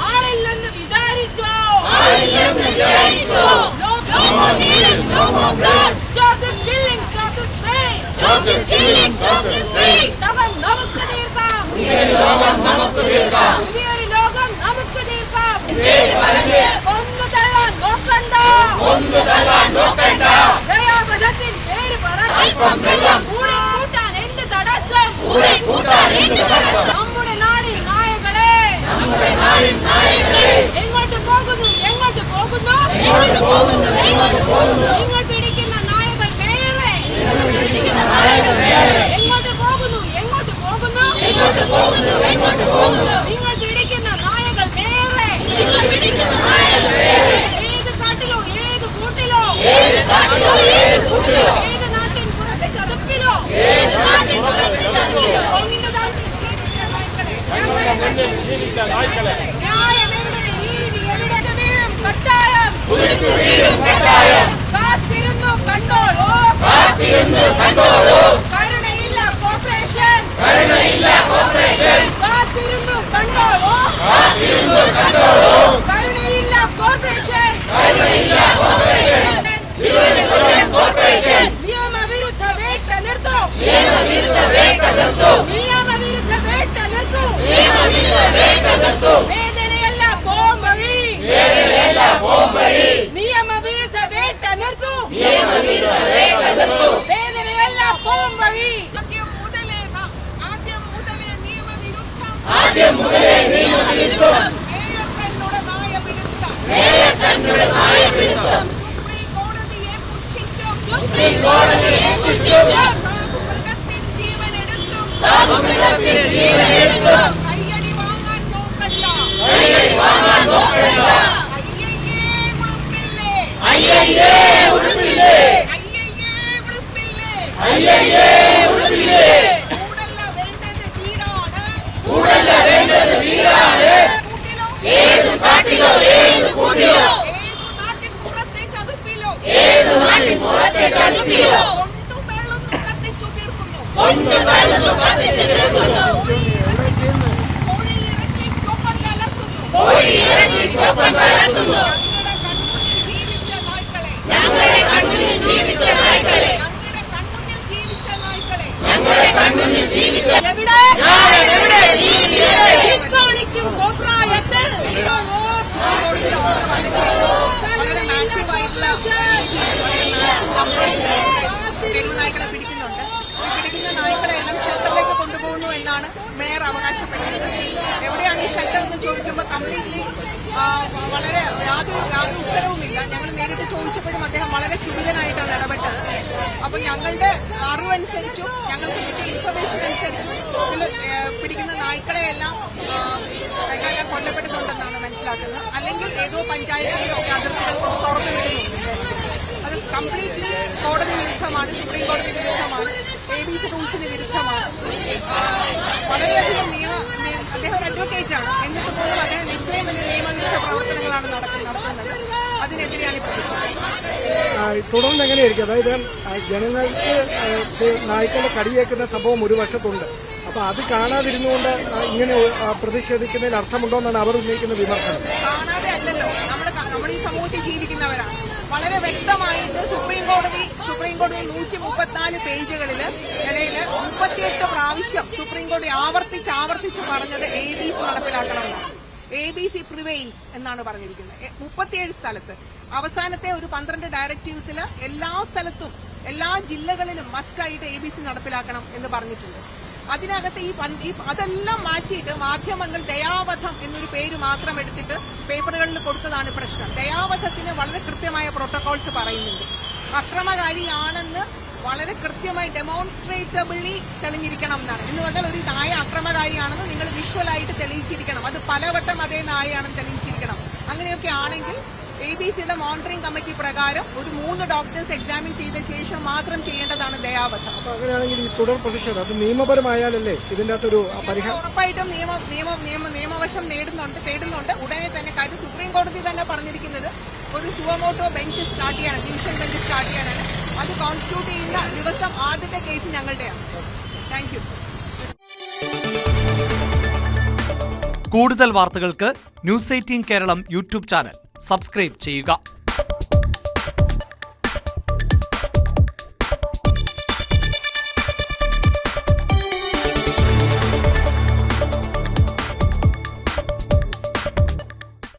ആളില്ലെന്ന് വിചാരിച്ചോ? Stop this killing, stop this pain. Stop this killing, stop this pain. ലോകം നമുക്ക് തീർക്കാം. പുതിയൊരു ലോകം നമുക്ക് തീർക്കാം. പുതിയൊരു ലോകം നമുക്ക് തീർക്കാം. കൊന്നു തള്ളാൻ നോക്കണ്ട. ദയാവധത്തിൻ പേര് അല്പം വെള്ളം കൂടെ കൂട്ടാൻ എന്ത് തടസ്സം? നമ്മുടെ നാടിൻ നായകളെ എങ്ങോട്ട് പോകുന്നു? നിങ്ങൾ പിടിക്കുന്ന നായകൾ വേറെ. എങ്ങോട്ട് പോകുന്നു? നിങ്ങൾ പിടിക്കുന്ന നായകൾ വേറെ. ഏത് കാട്ടിലോ ഏത് കൂട്ടിലോ ഏത് നാട്ടിൻ പുറത്തെ ചതുപ്പിലോ ന്യായമെവിടെ? നീതി എവിടെ? വീഴും കട്ടായം. കാത്തിരുന്നു കണ്ടോളൂ. കരുണയില്ല കോർപ്പറേഷൻ. കാത്തിരുന്നു കണ്ടോളൂ. കരുണയില്ല കോർപ്പറേഷൻ. നിയമവിരുദ്ധ വേട്ട നിർത്തൂ. വേദനയല്ല പോംവഴി. നിയമവിരുദ്ധ വേട്ട നിർത്തൂ. വേദനയല്ല പോംവഴി. ആദ്യം മുതലേ നിയമവിരുദ്ധം. മേയർ തങ്ങളുടെ നായപിടുത്തം. സുപ്രീം കോടതിയെ പുച്ഛിച്ചും മൃഗത്തിൻ ജീവനെടുത്തും കയ്യടി വാങ്ങാൻ നോക്കണ്ട. അയ്യയ്യേ ഉടുപ്പില്ലേ. കൂടല്ല വേണ്ടത് വീടാണ്. ഏത് കാട്ടിലോ ഏത് കൂട്ടിലോ ഏത് നാട്ടിൻ പുറത്തെ ചതുപ്പിലോ കൊണ്ടുതള്ളുന്നു കത്തിച്ചു തീർക്കുന്നു. കോഴിയിറച്ചിക്കൊപ്പം കലർത്തുന്നു. ഞങ്ങളുടെ കൺമുന്നിൽ ജീവിച്ച നായ്ക്കളെ. എവിടെ കാണിക്കും കോപ്രായത്തിൽ? വളരെ മാസീവായിട്ടുള്ള തെരുവ് നായ്ക്കളെ പിടിക്കുന്നുണ്ട്. പിടിക്കുന്ന നായ്ക്കളെ എല്ലാം ഷെൽട്ടറിലേക്ക് കൊണ്ടുപോകുന്നു എന്നാണ് മേയർ അവകാശപ്പെടുന്നത്. എവിടെയാണ് ഈ ഷെൽട്ടർ എന്ന് ചോദിക്കുമ്പോൾ കംപ്ലീറ്റ്ലി വളരെ യാതൊരു ഉത്തരവുമില്ല. ഞങ്ങൾ നേരിട്ട് ചോദിച്ചപ്പോഴും അദ്ദേഹം വളരെ ക്ഷുഭിതനായിട്ടാണ് ഇടപെട്ടത്. അപ്പൊ ഞങ്ങളുടെ അറിവനുസരിച്ചും ഞങ്ങൾക്ക് കിട്ടിയ ഇൻഫർമേഷൻ അനുസരിച്ചും ഇതിൽ പിടിക്കുന്ന നായ്ക്കളെയെല്ലാം കൊല്ലപ്പെടുന്നുണ്ടെന്നാണ് മനസ്സിലാക്കുന്നത്. അല്ലെങ്കിൽ ഏതോ പഞ്ചായത്തിന്റെ ഒക്കെ അതിർത്തികൾ കൊണ്ട് തുറന്നു വിടുന്നുണ്ട്. അത് കംപ്ലീറ്റ്ലി കോടതി വിരുദ്ധമാണ്. സുപ്രീം കോടതി വിരുദ്ധമാണ്. ABC റൂൾസിന് വിരുദ്ധമാണ്. വളരെയധികം അദ്ദേഹം ഒരു അഡ്വക്കേറ്റാണ്. എന്നിട്ട് പോലും അദ്ദേഹം ഇത്രയും വലിയ നിയമവിരുദ്ധ പ്രവർത്തനങ്ങളാണ് നടത്തുന്നത്. അതിനെതിരെയാണ് ഈ പ്രതിഷേധം. തുടർന്ന് എങ്ങനെയായിരിക്കും? അതായത് ജനങ്ങൾക്ക് നായ്ക്കളുടെ കടിയേക്കുന്ന സംഭവം ഒരു വശത്തുണ്ട്. അപ്പൊ അത് കാണാതിരുന്നുകൊണ്ട് ഇങ്ങനെ പ്രതിഷേധിക്കുന്നതിൽ അർത്ഥമുണ്ടോ എന്നാണ് അവർ ഉന്നയിക്കുന്ന വിമർശനം. കാണാതെ അല്ലല്ലോ, നമ്മൾ ഈ സമൂഹത്തിൽ ജീവിക്കുന്നവരാണ്. വളരെ വ്യക്തമായിട്ട് സുപ്രീം കോടതി 134 പേജുകളിൽ ഇടയിൽ 38 പ്രാവശ്യം സുപ്രീം കോടതി ആവർത്തിച്ച് പറഞ്ഞത് ABC നടപ്പിലാക്കണമെന്നാണ്. ABC പ്രിവെയിൽസ് എന്നാണ് പറഞ്ഞിരിക്കുന്നത്. 37 സ്ഥലത്ത്. അവസാനത്തെ ഒരു 12 ഡയറക്റ്റീവ്സിൽ എല്ലാ സ്ഥലത്തും എല്ലാ ജില്ലകളിലും മസ്റ്റായിട്ട് ABC നടപ്പിലാക്കണം എന്ന് പറഞ്ഞിട്ടുണ്ട്. അതിനകത്ത് അതെല്ലാം മാറ്റിയിട്ട് മാധ്യമങ്ങൾ ദയാവധം എന്നൊരു പേര് മാത്രം എടുത്തിട്ട് പേപ്പറുകളിൽ കൊടുത്തതാണ് പ്രശ്നം. ദയാവധത്തിന് വളരെ കൃത്യമായ പ്രോട്ടോകോൾസ് പറയുന്നുണ്ട്. അക്രമകാരിയാണെന്ന് വളരെ കൃത്യമായി ഡെമോൺസ്ട്രേറ്റബിളി തെളിഞ്ഞിരിക്കണം എന്നാണ്. എന്ന് പറഞ്ഞാൽ ഒരു നായ അക്രമകാരിയാണെന്ന് നിങ്ങൾ വിഷ്വലായിട്ട് തെളിയിച്ചിരിക്കണം. അത് പലവട്ടം അതേ നായയാണെന്ന് തെളിയിച്ചിരിക്കണം. അങ്ങനെയൊക്കെ ആണെങ്കിൽ ABCയുടെ മോണിറ്ററിംഗ് കമ്മിറ്റി പ്രകാരം ഒരു 3 ഡോക്ടേഴ്സ് എക്സാമിൻ ചെയ്ത ശേഷം മാത്രം ചെയ്യേണ്ടതാണ് ദയാവധം. അപ്പൊ അങ്ങനെയാണെങ്കിൽ ഈ തുടർ പ്രതിഷേധം അത് നിയമപരമായാലല്ലേ ഇതിന്റെ അകത്തൊരു പരിഹാരം? ഉറപ്പായിട്ടും നിയമവശം തേടുന്നുണ്ട്. ഉടനെ തന്നെ കാര്യം സുപ്രീം കോടതി തന്നെ പറഞ്ഞിരിക്കുന്നത് ഒരു സുവമോട്ടോ ബെഞ്ച് സ്റ്റാർട്ട് ചെയ്യാനാണ്, ഡിവിഷൻ ബെഞ്ച് സ്റ്റാർട്ട് ചെയ്യാനാണ്. അത് കോൺസ്റ്റിറ്റ്യൂട്ട് ചെയ്യുന്ന ദിവസം ആദ്യത്തെ കേസ് ഞങ്ങളുടെയാണ്. Thank you. കൂടുതൽ വാർത്തകൾക്ക് news 18 Keralam YouTube channel subscribe ചെയ്യുക.